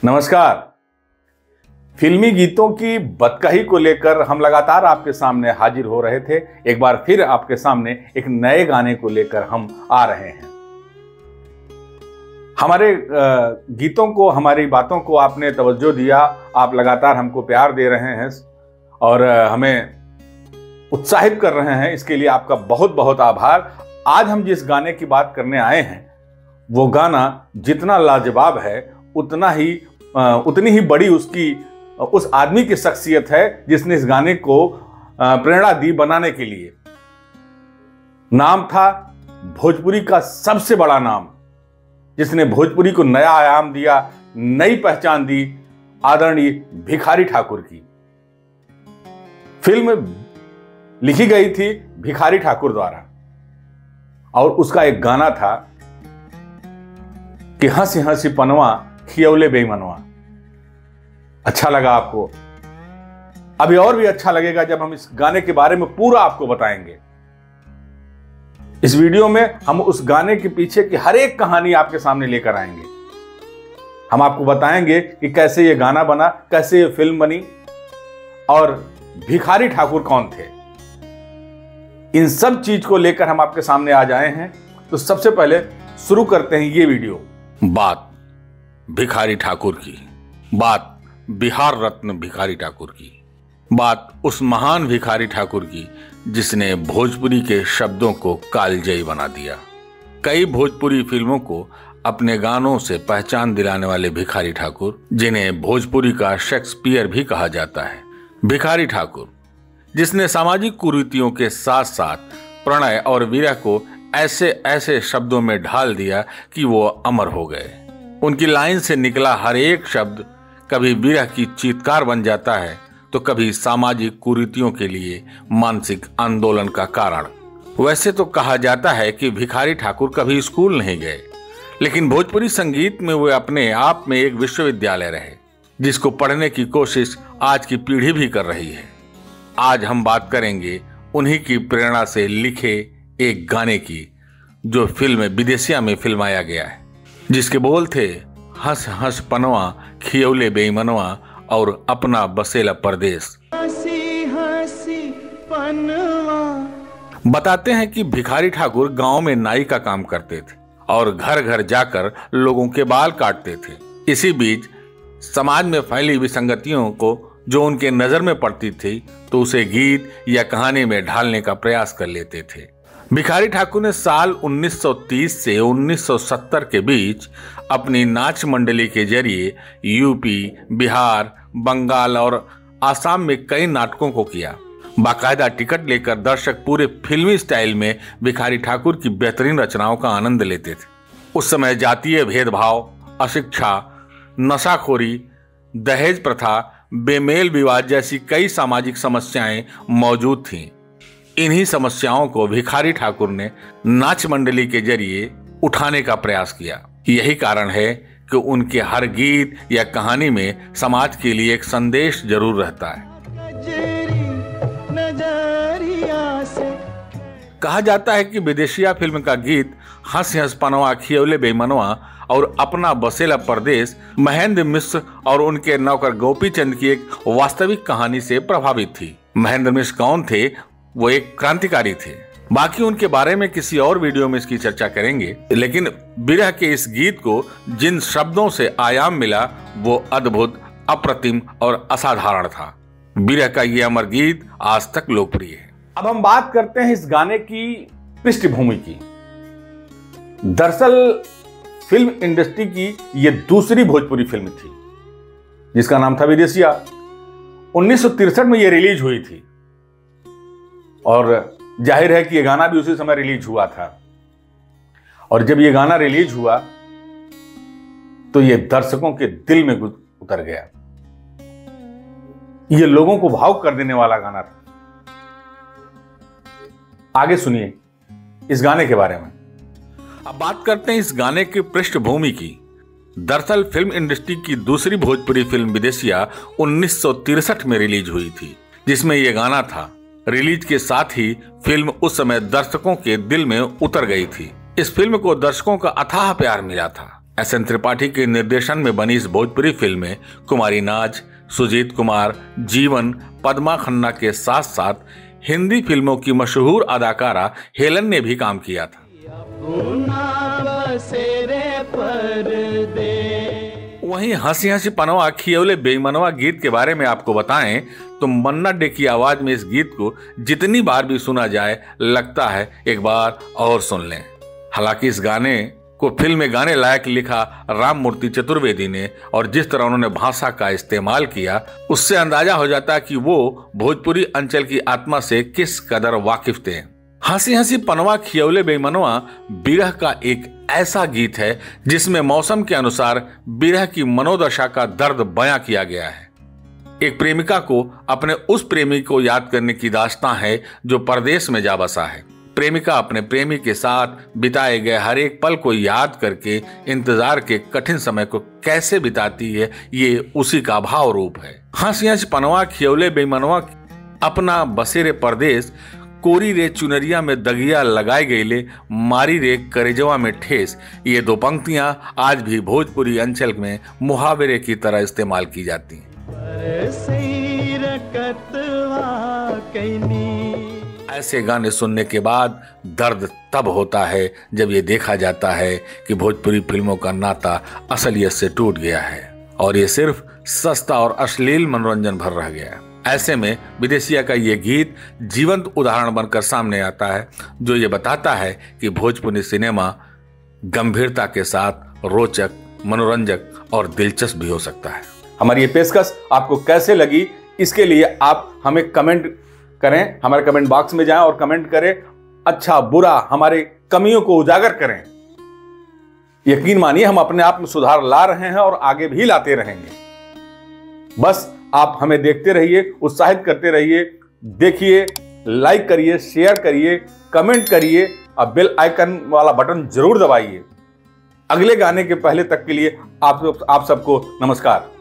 नमस्कार। फिल्मी गीतों की बदकही को लेकर हम लगातार आपके सामने हाजिर हो रहे थे। एक बार फिर आपके सामने एक नए गाने को लेकर हम आ रहे हैं। हमारे गीतों को, हमारी बातों को आपने तवज्जो दिया, आप लगातार हमको प्यार दे रहे हैं और हमें उत्साहित कर रहे हैं। इसके लिए आपका बहुत बहुत आभार। आज हम जिस गाने की बात करने आए हैं वो गाना जितना लाजवाब है उतनी ही बड़ी उस आदमी की शख्सियत है जिसने इस गाने को प्रेरणा दी बनाने के लिए। नाम था भोजपुरी का सबसे बड़ा नाम, जिसने भोजपुरी को नया आयाम दिया, नई पहचान दी, आदरणीय भिखारी ठाकुर की। फिल्म लिखी गई थी भिखारी ठाकुर द्वारा और उसका एक गाना था कि हंसी हंसी पनवा खियौले बेईमनवा। अच्छा लगा आपको? अभी और भी अच्छा लगेगा जब हम इस गाने के बारे में पूरा आपको बताएंगे। इस वीडियो में हम उस गाने के पीछे की हर एक कहानी आपके सामने लेकर आएंगे। हम आपको बताएंगे कि कैसे ये गाना बना, कैसे ये फिल्म बनी और भिखारी ठाकुर कौन थे। इन सब चीज को लेकर हम आपके सामने आज आए हैं। तो सबसे पहले शुरू करते हैं ये वीडियो। बात भिखारी ठाकुर की, बात बिहार रत्न भिखारी ठाकुर की, बात उस महान भिखारी ठाकुर की जिसने भोजपुरी के शब्दों को कालजयी बना दिया। कई भोजपुरी फिल्मों को अपने गानों से पहचान दिलाने वाले भिखारी ठाकुर, जिन्हें भोजपुरी का शेक्सपियर भी कहा जाता है। भिखारी ठाकुर जिसने सामाजिक कुरीतियों के साथ साथ प्रणय और विरह को ऐसे ऐसे शब्दों में ढाल दिया कि वो अमर हो गए। उनकी लाइन से निकला हर एक शब्द कभी विरह की चीत्कार बन जाता है तो कभी सामाजिक कुरीतियों के लिए मानसिक आंदोलन का कारण। वैसे तो कहा जाता है कि भिखारी ठाकुर कभी स्कूल नहीं गए, लेकिन भोजपुरी संगीत में वे अपने आप में एक विश्वविद्यालय रहे, जिसको पढ़ने की कोशिश आज की पीढ़ी भी कर रही है। आज हम बात करेंगे उन्हीं की प्रेरणा से लिखे एक गाने की, जो फिल्म विदेशिया में फिल्माया गया है, जिसके बोल थे हंस हंस पनवा खियौले बेईमनवा और अपना बसेला परदेश। हंसी हंसी पनवा। बताते हैं कि भिखारी ठाकुर गांव में नाई का काम करते थे और घर घर जाकर लोगों के बाल काटते थे। इसी बीच समाज में फैली विसंगतियों को जो उनके नजर में पड़ती थी तो उसे गीत या कहानी में ढालने का प्रयास कर लेते थे। भिखारी ठाकुर ने साल 1930 से 1970 के बीच अपनी नाच मंडली के जरिए यूपी, बिहार, बंगाल और आसाम में कई नाटकों को किया। बाकायदा टिकट लेकर दर्शक पूरे फिल्मी स्टाइल में भिखारी ठाकुर की बेहतरीन रचनाओं का आनंद लेते थे। उस समय जातीय भेदभाव, अशिक्षा, नशाखोरी, दहेज प्रथा, बेमेल विवाद जैसी कई सामाजिक समस्याएं मौजूद थीं। इन्हीं समस्याओं को भिखारी ठाकुर ने नाच मंडली के जरिए उठाने का प्रयास किया। यही कारण है कि उनके हर गीत या कहानी में समाज के लिए एक संदेश जरूर रहता है। कहा जाता है कि विदेशिया फिल्म का गीत हंस हंस पनवा खियौले बेईमनवा और अपना बसेला परदेश महेंद्र मिश्र और उनके नौकर गोपीचंद की एक वास्तविक कहानी से प्रभावित थी। महेंद्र मिश्र कौन थे? वो एक क्रांतिकारी थे। बाकी उनके बारे में किसी और वीडियो में इसकी चर्चा करेंगे, लेकिन विरह के इस गीत को जिन शब्दों से आयाम मिला वो अद्भुत, अप्रतिम और असाधारण था। विरह का ये अमर गीत आज तक लोकप्रिय है। अब हम बात करते हैं इस गाने की पृष्ठभूमि की। दरअसल फिल्म इंडस्ट्री की ये दूसरी भोजपुरी फिल्म थी, जिसका नाम था विदेशिया। 1963 में ये रिलीज हुई थी और जाहिर है कि ये गाना भी उसी समय रिलीज हुआ था। और जब ये गाना रिलीज हुआ तो ये दर्शकों के दिल में उतर गया। ये लोगों को भावुक कर देने वाला गाना था। आगे सुनिए इस गाने के बारे में। अब बात करते हैं इस गाने की पृष्ठभूमि की। दरअसल फिल्म इंडस्ट्री की दूसरी भोजपुरी फिल्म विदेशिया 1963 में रिलीज हुई थी, जिसमें यह गाना था। रिलीज के साथ ही फिल्म उस समय दर्शकों के दिल में उतर गई थी। इस फिल्म को दर्शकों का अथाह प्यार मिला था। एस.एन. त्रिपाठी के निर्देशन में बनी इस भोजपुरी फिल्म में कुमारी नाज, सुजीत कुमार, जीवन, पद्मा खन्ना के साथ साथ हिंदी फिल्मों की मशहूर अदाकारा हेलन ने भी काम किया था। वहीं हंसी हंसी पनवा खियौले बेईमनवा गीत के बारे में आपको बताएं तो मन्ना डे की आवाज में इस गीत को जितनी बार भी सुना जाए लगता है एक बार और सुन लें। हालांकि इस गाने को फिल्म में गाने लायक लिखा राम मूर्ति चतुर्वेदी ने, और जिस तरह उन्होंने भाषा का इस्तेमाल किया उससे अंदाजा हो जाता है कि वो भोजपुरी अंचल की आत्मा से किस कदर वाकिफ थे। हंसी हंसी पनवा खियौले बेईमनवा बिरह का एक ऐसा गीत है जिसमें मौसम के अनुसार बिरह की मनोदशा का दर्द बयां किया गया है। एक प्रेमिका को अपने उस प्रेमी को याद करने की दास्तां है जो परदेश में जा बसा है। प्रेमिका अपने प्रेमी के साथ बिताए गए हर एक पल को याद करके इंतजार के कठिन समय को कैसे बिताती है, ये उसी का भाव रूप है। हंसी हंसी पनवा खियौले बेईमनवा अपना बसेरे परदेश, कोरी रे चुनरिया में दगिया लगाए गईले, मारी रे करेजवा में ठेस, ये दो पंक्तियां आज भी भोजपुरी अंचल में मुहावरे की तरह इस्तेमाल की जाती हैं। ऐसे गाने सुनने के बाद दर्द तब होता है जब ये देखा जाता है कि भोजपुरी फिल्मों का नाता असलियत से टूट गया है और ये सिर्फ सस्ता और अश्लील मनोरंजन भर रह गया है। ऐसे में विदेशिया का ये गीत जीवंत उदाहरण बनकर सामने आता है जो ये बताता है कि भोजपुरी सिनेमा गंभीरता के साथ रोचक, मनोरंजक और दिलचस्प भी हो सकता है। हमारी ये पेशकश आपको कैसे लगी, इसके लिए आप हमें कमेंट करें, हमारे कमेंट बॉक्स में जाएं और कमेंट करें। अच्छा बुरा हमारे कमियों को उजागर करें। यकीन मानिए हम अपने आप में सुधार ला रहे हैं और आगे भी लाते रहेंगे। बस आप हमें देखते रहिए, उत्साहित करते रहिए, देखिए, लाइक करिए, शेयर करिए, कमेंट करिए और बेल आइकन वाला बटन जरूर दबाइए। अगले गाने के पहले तक के लिए आप सबको नमस्कार।